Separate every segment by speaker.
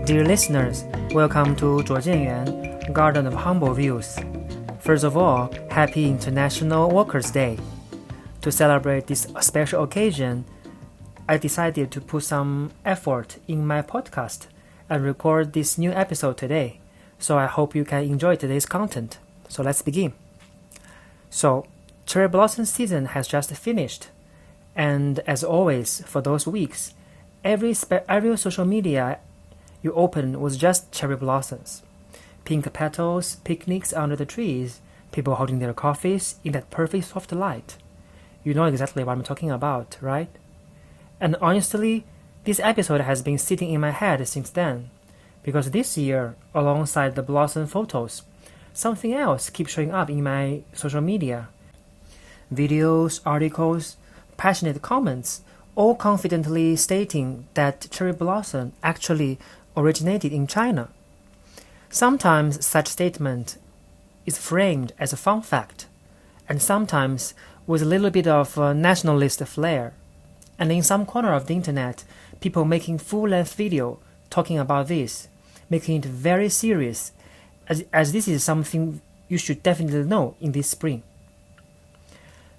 Speaker 1: Dear listeners, welcome to 左建园 Garden of Humble Views. First of all, Happy International Workers' Day. To celebrate this special occasion, I decided to put some effort in my podcast and record this new episode today. So I hope you can enjoy today's content. So let's begin. So, cherry blossom season has just finished. And as always, for those weeks, every social media you open was just cherry blossoms. Pink petals, picnics under the trees, people holding their coffees in that perfect soft light. You know exactly what I'm talking about, right? And honestly, this episode has been sitting in my head since then. Because this year, alongside the blossom photos, something else keeps showing up in my social media. Videos, articles, passionate comments, all confidently stating that cherry blossom actually originated in China. Sometimes such statement is framed as a fun fact, and sometimes with a little bit of a nationalist flair. And in some corner of the internet, people making full-length video talking about this, making it very serious, as this is something you should definitely know in this spring.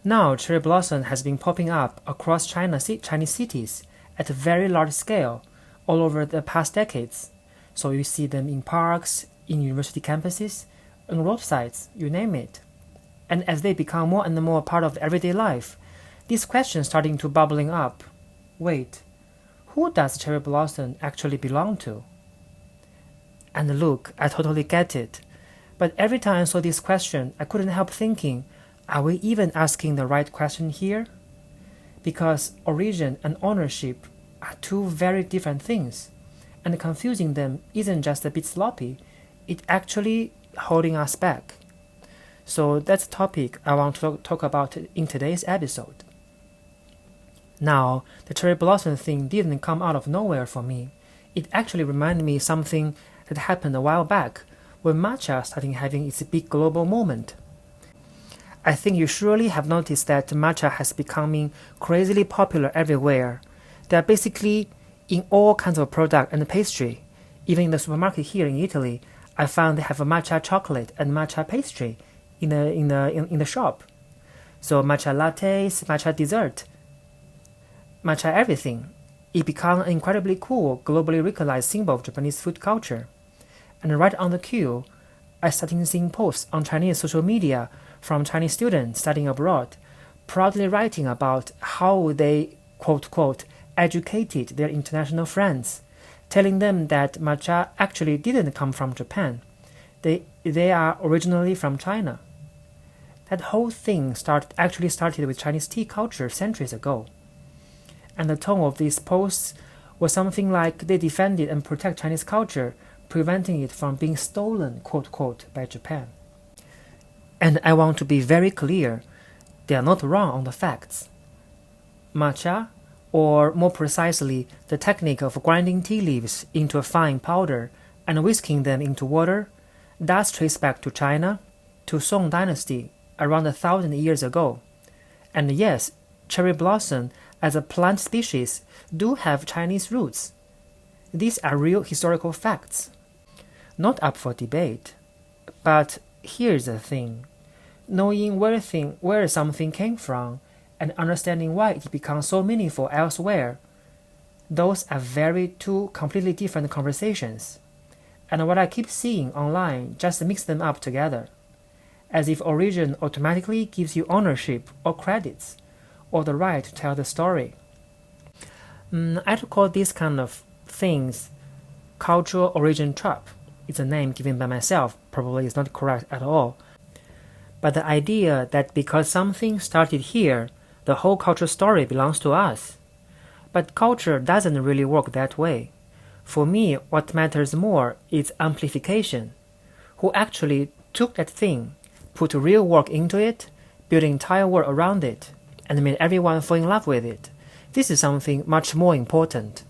Speaker 1: Now, cherry blossom has been popping up across Chinese cities at a very large scale all over the past decades. So you see them in parks, in university campuses, on roadsides, you name it. And as they become more and more part of everyday life, this question starting to bubbling up. Wait, who does cherry blossom actually belong to? And look, I totally get it. But every time I saw this question, I couldn't help thinking, are we even asking the right question here? Because origin and ownership are two very different things, and confusing them isn't just a bit sloppy, it's actually holding us back. So that's a topic I want to talk about in today's episode. Now, the cherry blossom thing didn't come out of nowhere for me. It actually reminded me of something that happened a while back when Matcha started having its big global moment. I think you surely have noticed that matcha has becoming crazily popular everywhere. They are basically in all kinds of product and pastry. Even in the supermarket here in Italy, I found they have a matcha chocolate and matcha pastry in the shop. So matcha lattes, matcha dessert, matcha everything. It became an incredibly cool, globally recognized symbol of Japanese food culture. And right on the queue, I started seeing posts on Chinese social media from Chinese students studying abroad, proudly writing about how they, quote-quote, educated their international friends, telling them that matcha actually didn't come from Japan. They are originally from China. That whole thing actually started with Chinese tea culture centuries ago. And the tone of these posts was something like they defended and protect Chinese culture, preventing it from being stolen, quote-quote, by Japan. And I want to be very clear, they are not wrong on the facts. Matcha, or more precisely, the technique of grinding tea leaves into a fine powder and whisking them into water, does trace back to China, to Song Dynasty, around 1,000 years ago. And yes, cherry blossom as a plant species do have Chinese roots. These are real historical facts, not up for debate. But here's the thing. Knowing where something came from and understanding why it becomes so meaningful elsewhere, those are two completely different conversations. And what I keep seeing online just mix them up together, as if origin automatically gives you ownership or credits, or the right to tell the story. I'd call these kind of things cultural origin trap. It's a name given by myself, probably is not correct at all. But the idea that because something started here, the whole cultural story belongs to us. But culture doesn't really work that way. For me, what matters more is amplification. Who actually took that thing, put real work into it, built an entire world around it, and made everyone fall in love with it. This is something much more important.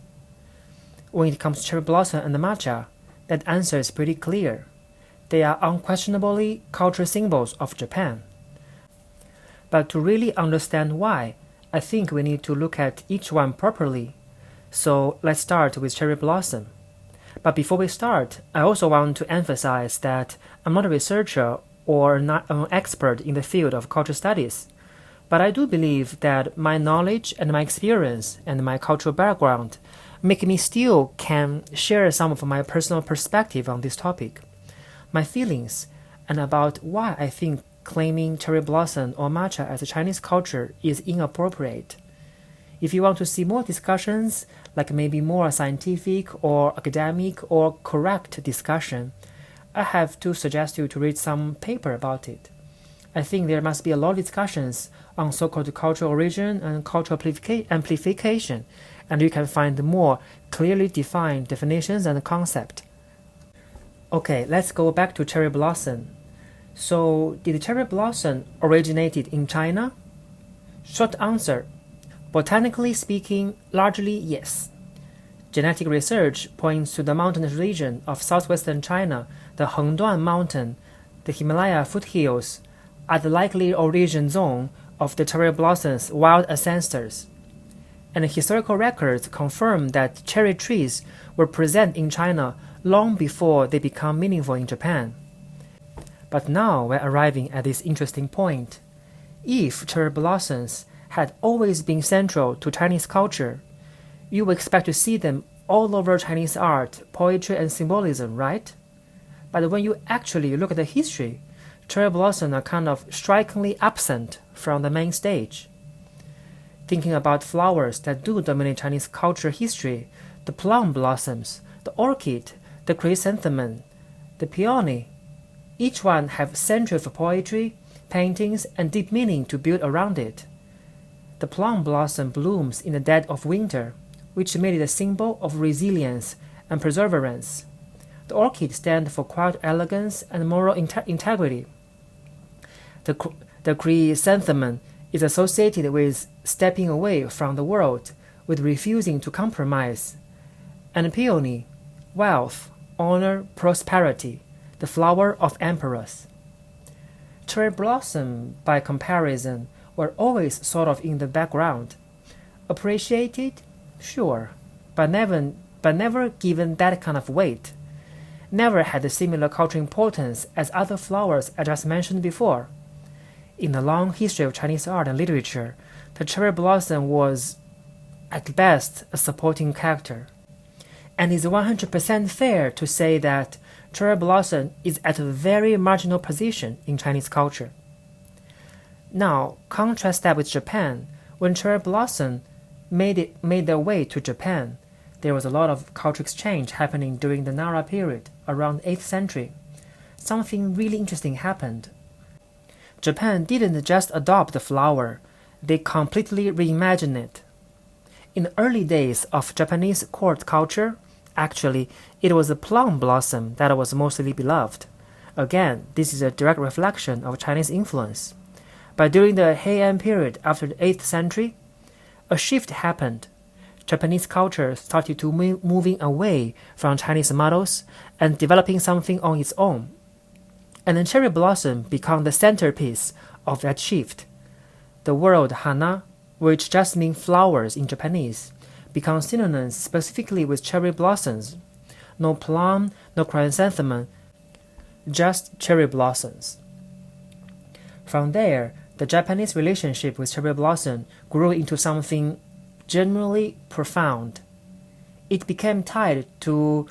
Speaker 1: When it comes to cherry blossom and the matcha, that answer is pretty clear. They are unquestionably cultural symbols of Japan. But to really understand why, I think we need to look at each one properly. So let's start with cherry blossom. But before we start, I also want to emphasize that I'm not a researcher or not an expert in the field of cultural studies. But I do believe that my knowledge and my experience and my cultural background make me still can share some of my personal perspective on this topic, my feelings, and about why I think claiming cherry blossom or matcha as a Chinese culture is inappropriate. If you want to see more discussions, like maybe more scientific or academic or correct discussion, I have to suggest you to read some paper about it. I think there must be a lot of discussions on so-called cultural origin and cultural amplification, and you can find more clearly defined definitions and concepts. Okay, let's go back to cherry blossom. So, did cherry blossom originated in China? Short answer, botanically speaking, largely yes. Genetic research points to the mountainous region of southwestern China, the Hengduan Mountain, the Himalaya foothills, are the likely origin zone of the cherry blossom's wild ancestors. And historical records confirm that cherry trees were present in China long before they became meaningful in Japan. But now we're arriving at this interesting point. If cherry blossoms had always been central to Chinese culture, you would expect to see them all over Chinese art, poetry, and symbolism, right? But when you actually look at the history, cherry blossoms are kind of strikingly absent from the main stage. Thinking about flowers that do dominate Chinese culture history, the plum blossoms, the orchid, the chrysanthemum, the peony, each one have centuries of poetry, paintings, and deep meaning to build around it. The plum blossom blooms in the dead of winter, which made it a symbol of resilience and perseverance. The orchid stands for quiet elegance and moral integrity. The chrysanthemum is associated with stepping away from the world, with refusing to compromise. And peony, wealth, honor, prosperity, the flower of emperors. Cherry blossom, by comparison, were always sort of in the background. Appreciated? Sure, but never given that kind of weight. Never had a similar cultural importance as other flowers I just mentioned before. In the long history of Chinese art and literature, the cherry blossom was, at best, a supporting character. And it's 100% fair to say that cherry blossom is at a very marginal position in Chinese culture. Now, contrast that with Japan. When cherry blossom made their way to Japan, there was a lot of cultural exchange happening during the Nara period, around 8th century. Something really interesting happened. Japan didn't just adopt the flower, they completely reimagined it. In the early days of Japanese court culture, actually, it was the plum blossom that was mostly beloved. Again, this is a direct reflection of Chinese influence. But during the Heian period after the 8th century, a shift happened. Japanese culture started to moving away from Chinese models and developing something on its own. And the cherry blossom became the centerpiece of that shift. The word hana, which just means flowers in Japanese, become synonymous specifically with cherry blossoms. No plum, no chrysanthemum, just cherry blossoms. From there, the Japanese relationship with cherry blossom grew into something genuinely profound. It became tied to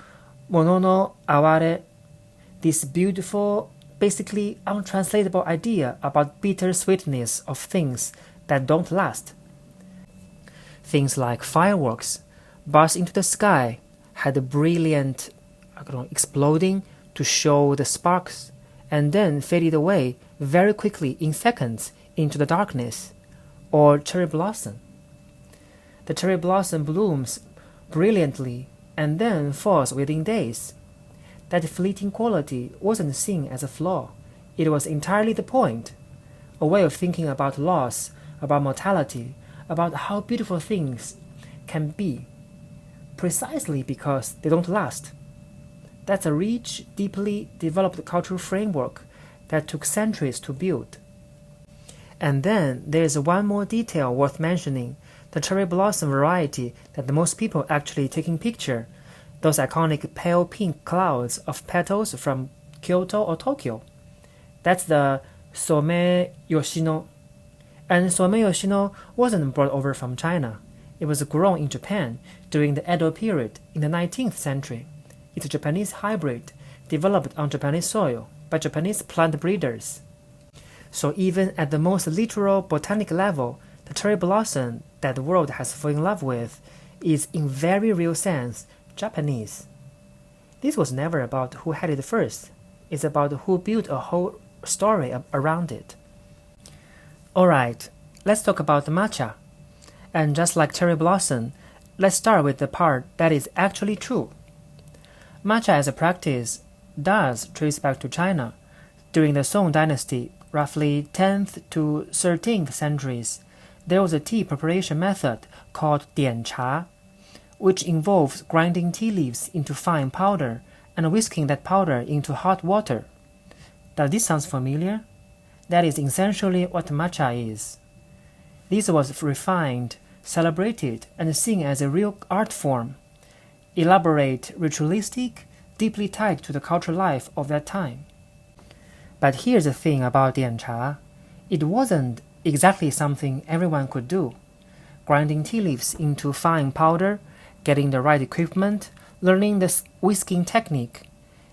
Speaker 1: mono no aware, this beautiful, basically untranslatable idea about bitter sweetness of things that don't last. Things like fireworks burst into the sky, had a brilliant exploding to show the sparks, and then faded away very quickly in seconds into the darkness, or cherry blossom. The cherry blossom blooms brilliantly and then falls within days. That fleeting quality wasn't seen as a flaw. It was entirely the point, a way of thinking about loss, about mortality, about how beautiful things can be, precisely because they don't last. That's a rich, deeply developed cultural framework that took centuries to build. And then there's one more detail worth mentioning. The cherry blossom variety that most people actually taking picture those iconic pale pink clouds of petals from Kyoto or Tokyo. That's the Some Yoshino. And Some Yoshino wasn't brought over from China. It was grown in Japan during the Edo period in the 19th century. It's a Japanese hybrid developed on Japanese soil by Japanese plant breeders. So even at the most literal botanic level, the cherry blossom that the world has fallen in love with is in very real sense Japanese. This was never about who had it first. It's about who built a whole story around it. Alright, let's talk about the matcha. And just like cherry blossom, let's start with the part that is actually true. Matcha as a practice does trace back to China. During the Song dynasty, roughly 10th to 13th centuries, there was a tea preparation method called dian cha, which involves grinding tea leaves into fine powder and whisking that powder into hot water. Does this sound familiar? That is essentially what matcha is. This was refined, celebrated, and seen as a real art form, elaborate, ritualistic, deeply tied to the cultural life of that time. But here's the thing about dian cha. It wasn't exactly something everyone could do. Grinding tea leaves into fine powder, getting the right equipment, learning the whisking technique.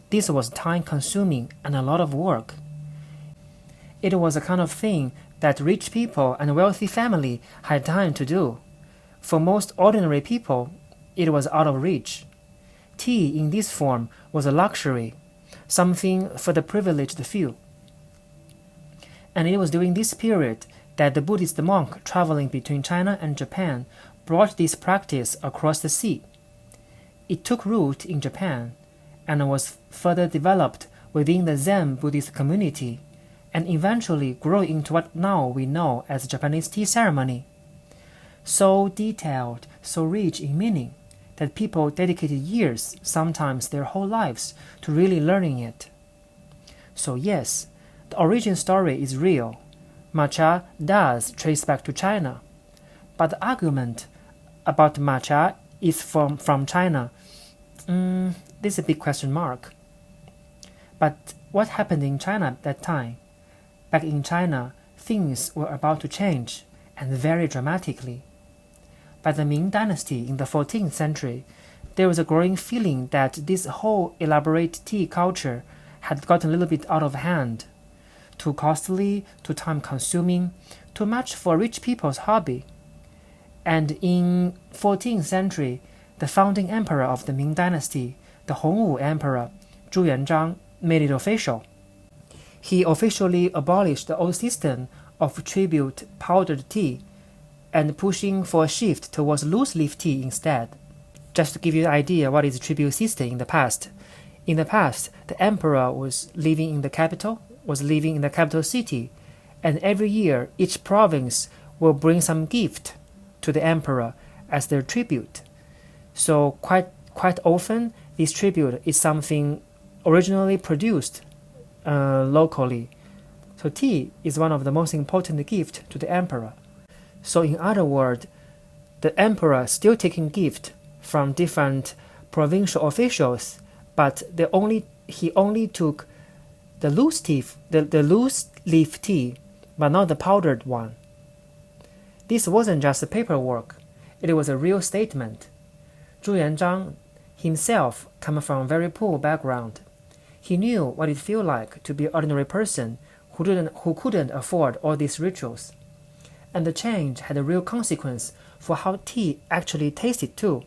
Speaker 1: This was time-consuming and a lot of work. It was a kind of thing that rich people and wealthy family had time to do. For most ordinary people, it was out of reach. Tea in this form was a luxury, something for the privileged few. And it was during this period that the Buddhist monk traveling between China and Japan brought this practice across the sea. It took root in Japan and was further developed within the Zen Buddhist community and eventually grew into what now we know as Japanese tea ceremony. So detailed, so rich in meaning, that people dedicated years, sometimes their whole lives, to really learning it. So yes, the origin story is real. Matcha does trace back to China. But the argument about matcha is from China. This is a big question mark. But what happened in China at that time? Back in China, things were about to change, and very dramatically. By the Ming Dynasty in the 14th century, there was a growing feeling that this whole elaborate tea culture had gotten a little bit out of hand. Too costly, too time-consuming, too much for rich people's hobby. And in 14th century, the founding emperor of the Ming Dynasty, the Hongwu Emperor, Zhu Yuanzhang, made it official. He officially abolished the old system of tribute powdered tea and pushing for a shift towards loose-leaf tea instead. Just to give you an idea what is a tribute system in the past. In the past, the emperor was living in the capital city, and every year each province will bring some gift to the emperor as their tribute. So quite often, this tribute is something originally produced locally. So tea is one of the most important gifts to the emperor. So in other words, the emperor still taking gift from different provincial officials, but he only took the loose leaf tea, but not the powdered one. This wasn't just paperwork, it was a real statement. Zhu Yuanzhang himself came from a very poor background. He knew what it felt like to be an ordinary person who couldn't afford all these rituals. And the change had a real consequence for how tea actually tasted too.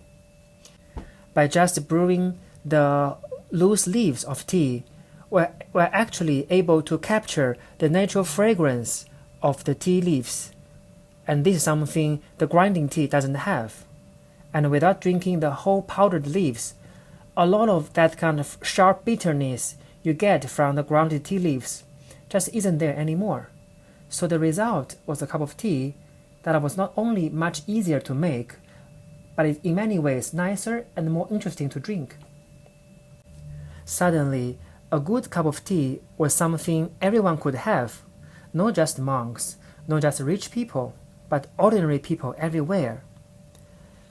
Speaker 1: By just brewing the loose leaves of tea, we're actually able to capture the natural fragrance of the tea leaves. And this is something the grinding tea doesn't have. And without drinking the whole powdered leaves, a lot of that kind of sharp bitterness you get from the grounded tea leaves just isn't there anymore. So the result was a cup of tea that was not only much easier to make, but is in many ways nicer and more interesting to drink. Suddenly, a good cup of tea was something everyone could have, not just monks, not just rich people, but ordinary people everywhere.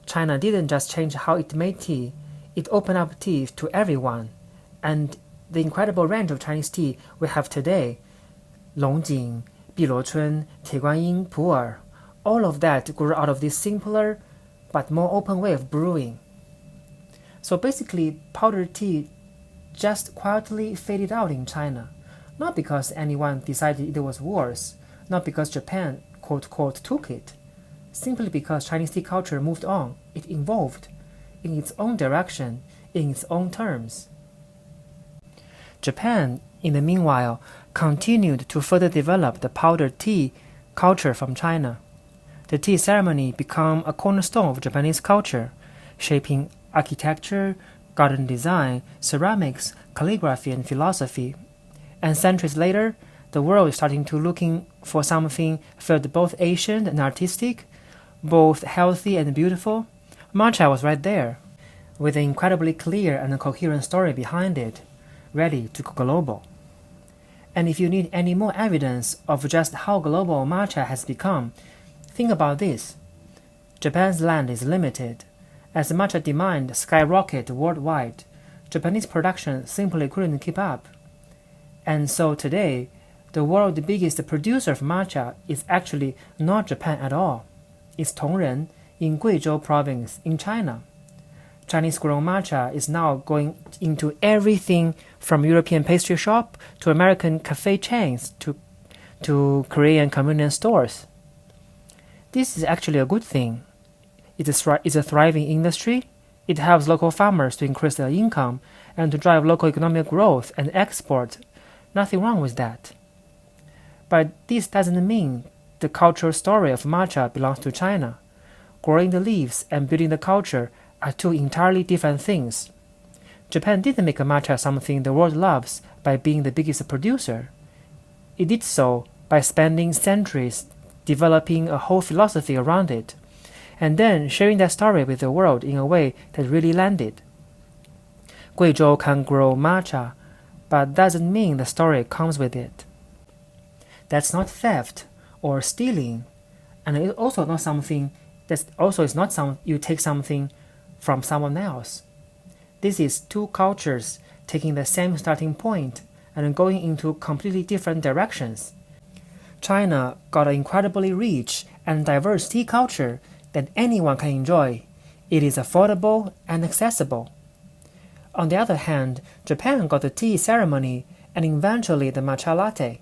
Speaker 1: China didn't just change how it made tea, it opened up tea to everyone, and the incredible range of Chinese tea we have today, Longjing, Biluochun, Tieguanyin, Pu'er, all of that grew out of this simpler but more open way of brewing. So basically, powdered tea just quietly faded out in China, not because anyone decided it was worse, not because Japan quote took it, simply because Chinese tea culture moved on, it evolved in its own direction, in its own terms. Japan, in the meanwhile, continued to further develop the powdered tea culture from China. The tea ceremony became a cornerstone of Japanese culture, shaping architecture, garden design, ceramics, calligraphy, and philosophy. And centuries later, the world is starting to looking for something felt both ancient and artistic, both healthy and beautiful. Matcha was right there, with an incredibly clear and coherent story behind it, ready to go global. And if you need any more evidence of just how global matcha has become, think about this. Japan's land is limited. As matcha demand skyrocketed worldwide, Japanese production simply couldn't keep up. And so today, the world's biggest producer of matcha is actually not Japan at all. It's Tongren in Guizhou province in China. Chinese-grown matcha is now going into everything from European pastry shop to American cafe chains to Korean convenience stores. This is actually a good thing. It's a thriving industry. It helps local farmers to increase their income and to drive local economic growth and export. Nothing wrong with that. But this doesn't mean the cultural story of matcha belongs to China. Growing the leaves and building the culture are two entirely different things. Japan didn't make matcha something the world loves by being the biggest producer. It did so by spending centuries developing a whole philosophy around it, and then sharing that story with the world in a way that really landed. Guizhou can grow matcha, but doesn't mean the story comes with it. That's not theft or stealing, and it's also not something you take something from someone else. This is two cultures taking the same starting point and going into completely different directions. China got an incredibly rich and diverse tea culture that anyone can enjoy. It is affordable and accessible. On the other hand, Japan got the tea ceremony and eventually the matcha latte.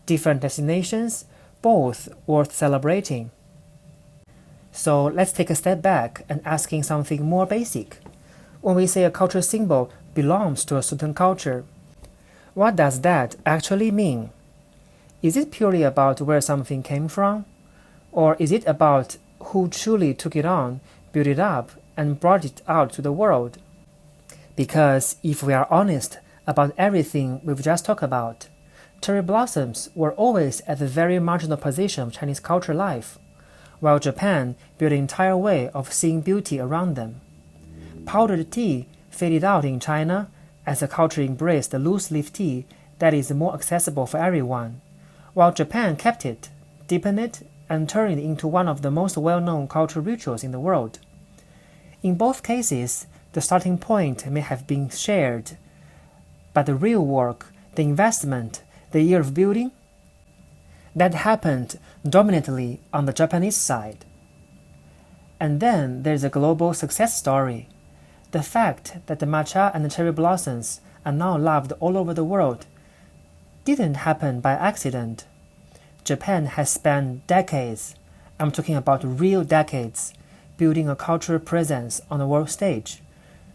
Speaker 1: Different destinations, both worth celebrating. So let's take a step back and asking something more basic. When we say a cultural symbol belongs to a certain culture, what does that actually mean? Is it purely about where something came from? Or is it about who truly took it on, built it up, and brought it out to the world? Because if we are honest about everything we've just talked about, cherry blossoms were always at the very marginal position of Chinese culture life, while Japan built an entire way of seeing beauty around them. Powdered tea faded out in China as the culture embraced the loose-leaf tea that is more accessible for everyone, while Japan kept it, deepened it, and turned it into one of the most well-known cultural rituals in the world. In both cases, the starting point may have been shared, but the real work, the investment, the year of building, that happened dominantly on the Japanese side. And then there's a global success story. The fact that the matcha and the cherry blossoms are now loved all over the world didn't happen by accident. Japan has spent decades, I'm talking about real decades, building a cultural presence on the world stage,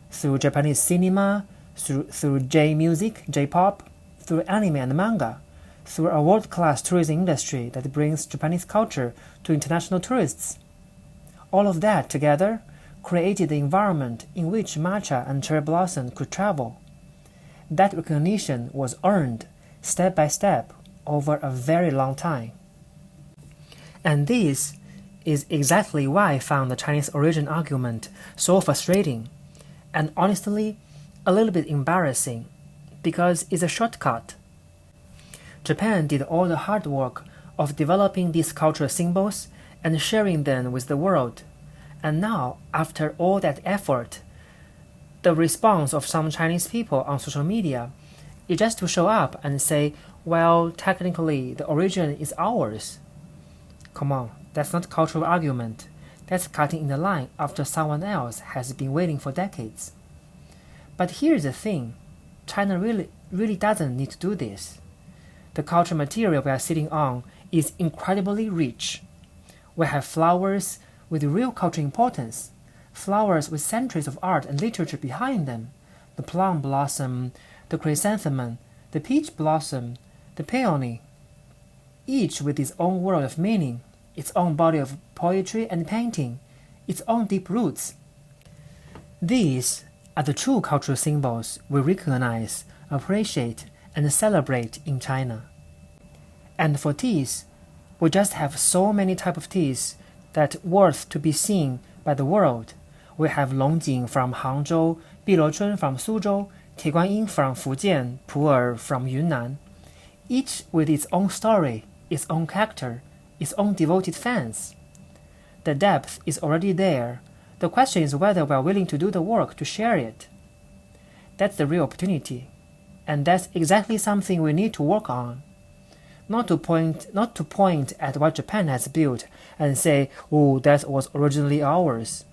Speaker 1: through Japanese cinema, through J-music, J-pop, through anime and manga, through a world-class tourism industry that brings Japanese culture to international tourists. All of that together created the environment in which matcha and cherry blossom could travel. That recognition was earned step by step over a very long time. And this is exactly why I found the Chinese origin argument so frustrating and honestly a little bit embarrassing, because it's a shortcut. Japan did all the hard work of developing these cultural symbols and sharing them with the world. And now, after all that effort, the response of some Chinese people on social media is just to show up and say, well, technically, the origin is ours. Come on, that's not cultural argument. That's cutting in the line after someone else has been waiting for decades. But here's the thing. China really doesn't need to do this. The cultural material we are sitting on is incredibly rich. We have flowers with real cultural importance, flowers with centuries of art and literature behind them, the plum blossom, the chrysanthemum, the peach blossom, the peony, each with its own world of meaning, its own body of poetry and painting, its own deep roots. These are the true cultural symbols we recognize, appreciate, and celebrate in China. And for teas, we just have so many types of teas that worth to be seen by the world. We have Longjing from Hangzhou, Biluochun from Suzhou, Tiguanyin from Fujian, Pu'er from Yunnan, each with its own story, its own character, its own devoted fans. The depth is already there. The question is whether we are willing to do the work to share it. That's the real opportunity, and that's exactly something we need to work on. Not to point at what Japan has built and say, oh, that was originally ours.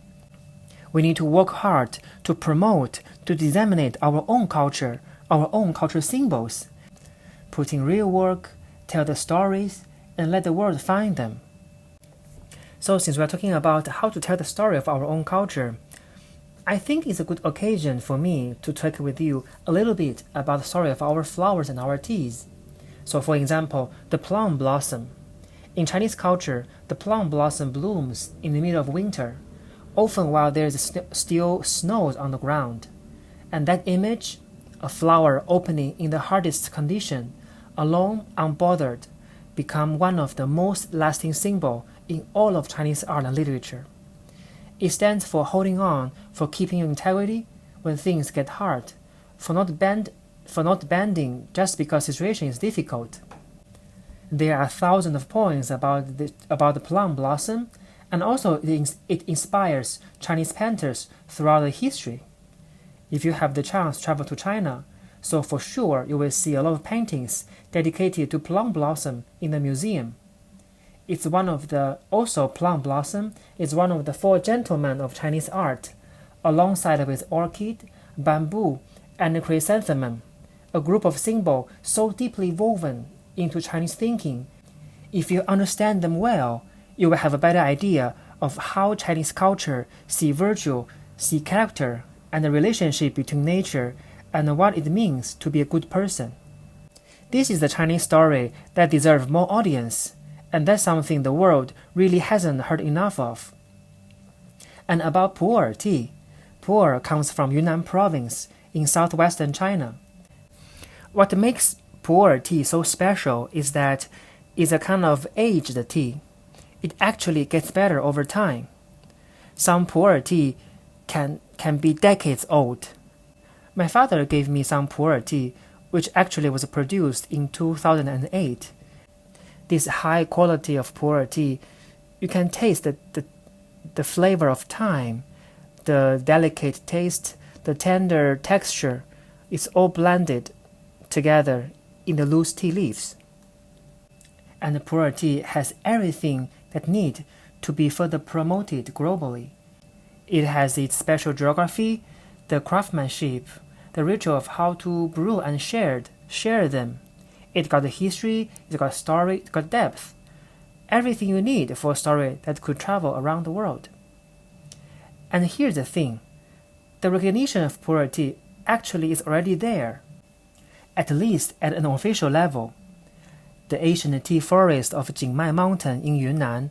Speaker 1: We need to work hard to promote, to disseminate our own culture, our own cultural symbols. Put in real work, tell the stories, and let the world find them. So since we are talking about how to tell the story of our own culture, I think it's a good occasion for me to talk with you a little bit about the story of our flowers and our teas. So for example, the plum blossom. In Chinese culture, the plum blossom blooms in the middle of winter, often while there is still snow on the ground. And that image, a flower opening in the hardest condition, alone, unbothered, become one of the most lasting symbols in all of Chinese art and literature. It stands for holding on, for keeping your integrity when things get hard, for not bending just because the situation is difficult. There are thousands of poems about the plum blossom, and also it inspires Chinese painters throughout the history. If you have the chance to travel to China, so for sure you will see a lot of paintings dedicated to plum blossom in the museum. Plum blossom is one of the four gentlemen of Chinese art, alongside with orchid, bamboo, and chrysanthemum, a group of symbols so deeply woven into Chinese thinking. If you understand them well, you will have a better idea of how Chinese culture see virtue, see character, and the relationship between nature and what it means to be a good person. This is the Chinese story that deserves more audience, and that's something the world really hasn't heard enough of. And about Pu'er tea. Pu'er comes from Yunnan province in southwestern China. What makes Pu'er tea so special is that it's a kind of aged tea. It actually gets better over time. Some Pu'er tea can be decades old. My father gave me some Pu'er tea, which actually was produced in 2008. This high quality of Pu'er tea, you can taste the flavor of time, the delicate taste, the tender texture. It's all blended together in the loose tea leaves. And the Pu'er tea has everything that need to be further promoted globally. It has its special geography, the craftsmanship, the ritual of how to brew and share them. It got the history, it got story, it got depth. Everything you need for a story that could travel around the world. And here's the thing. The recognition of Pu'er tea actually is already there, at least at an official level. The ancient tea forest of Jingmai Mountain in Yunnan,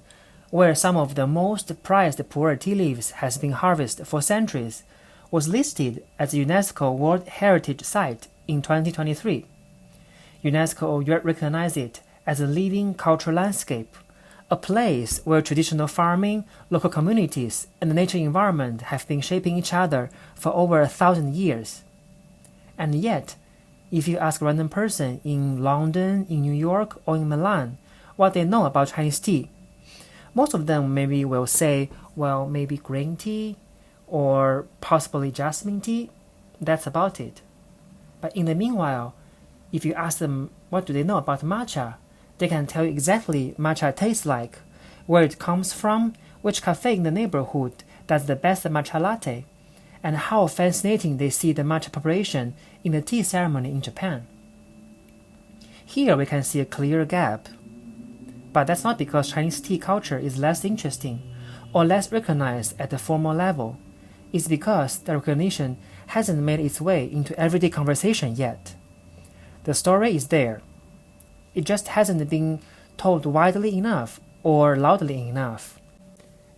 Speaker 1: where some of the most prized Pu'er tea leaves has been harvested for centuries, was listed as a UNESCO World Heritage Site in 2023. UNESCO recognized it as a living cultural landscape, a place where traditional farming, local communities, and the nature environment have been shaping each other for over 1,000 years. And yet, if you ask a random person in London, in New York, or in Milan what they know about Chinese tea, most of them maybe will say, well, maybe green tea, or possibly jasmine tea, that's about it. But in the meanwhile, if you ask them what do they know about matcha, they can tell you exactly matcha tastes like, where it comes from, which cafe in the neighborhood does the best matcha latte, and how fascinating they see the matcha preparation in the tea ceremony in Japan. Here we can see a clear gap. But that's not because Chinese tea culture is less interesting or less recognized at the formal level. It's because the recognition hasn't made its way into everyday conversation yet. The story is there. It just hasn't been told widely enough or loudly enough.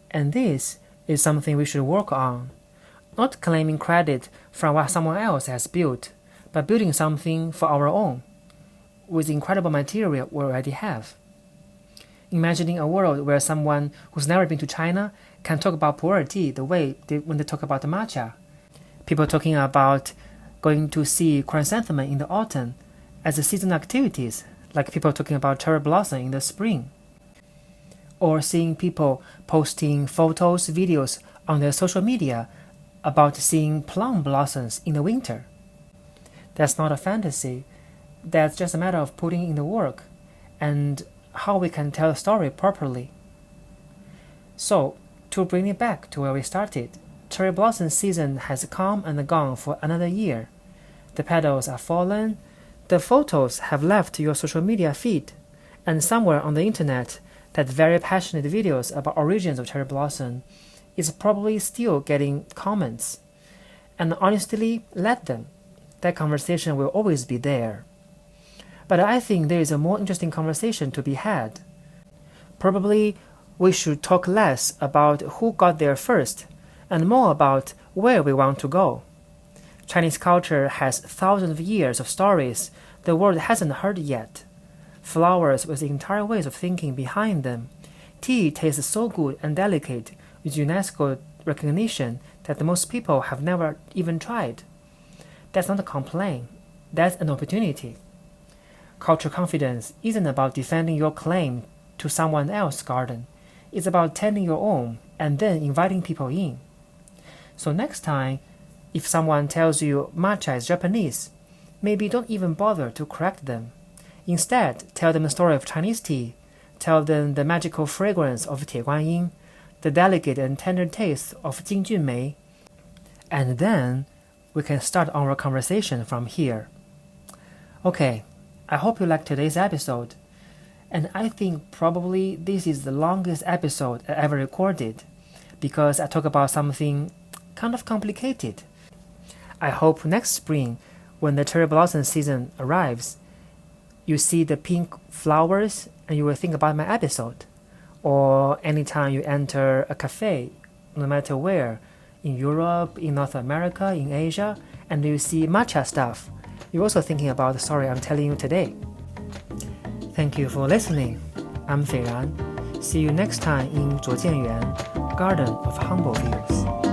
Speaker 1: And this is something we should work on. Not claiming credit from what someone else has built, but building something for our own, with incredible material we already have. Imagining a world where someone who's never been to China can talk about pu'er tea the way when they talk about the matcha. People talking about going to see chrysanthemum in the autumn as a seasonal activities, like people talking about cherry blossom in the spring. Or seeing people posting photos, videos on their social media about seeing plum blossoms in the winter. That's not a fantasy. That's just a matter of putting in the work and how we can tell a story properly. So, to bring it back to where we started, cherry blossom season has come and gone for another year. The petals are fallen, the photos have left your social media feed, and somewhere on the internet, that very passionate videos about origins of cherry blossom is probably still getting comments. And honestly, let them. That conversation will always be there. But I think there is a more interesting conversation to be had. Probably we should talk less about who got there first and more about where we want to go. Chinese culture has thousands of years of stories the world hasn't heard yet. Flowers with entire ways of thinking behind them. Tea tastes so good and delicate with UNESCO recognition that most people have never even tried. That's not a complaint. That's an opportunity. Cultural confidence isn't about defending your claim to someone else's garden. It's about tending your own and then inviting people in. So next time, if someone tells you matcha is Japanese, maybe don't even bother to correct them. Instead, tell them the story of Chinese tea. Tell them the magical fragrance of Tie Guanyin, the delicate and tender taste of Jingjun Mei. And then, we can start our conversation from here. Okay. I hope you liked today's episode, and I think probably this is the longest episode I ever recorded, because I talk about something kind of complicated. I hope next spring, when the cherry blossom season arrives, you see the pink flowers and you will think about my episode, or anytime you enter a cafe, no matter where, in Europe, in North America, in Asia, and you see matcha stuff, you're also thinking about the story I'm telling you today. Thank you for listening. I'm Fei Ran. See you next time in 卓见园, Garden of Humble Views.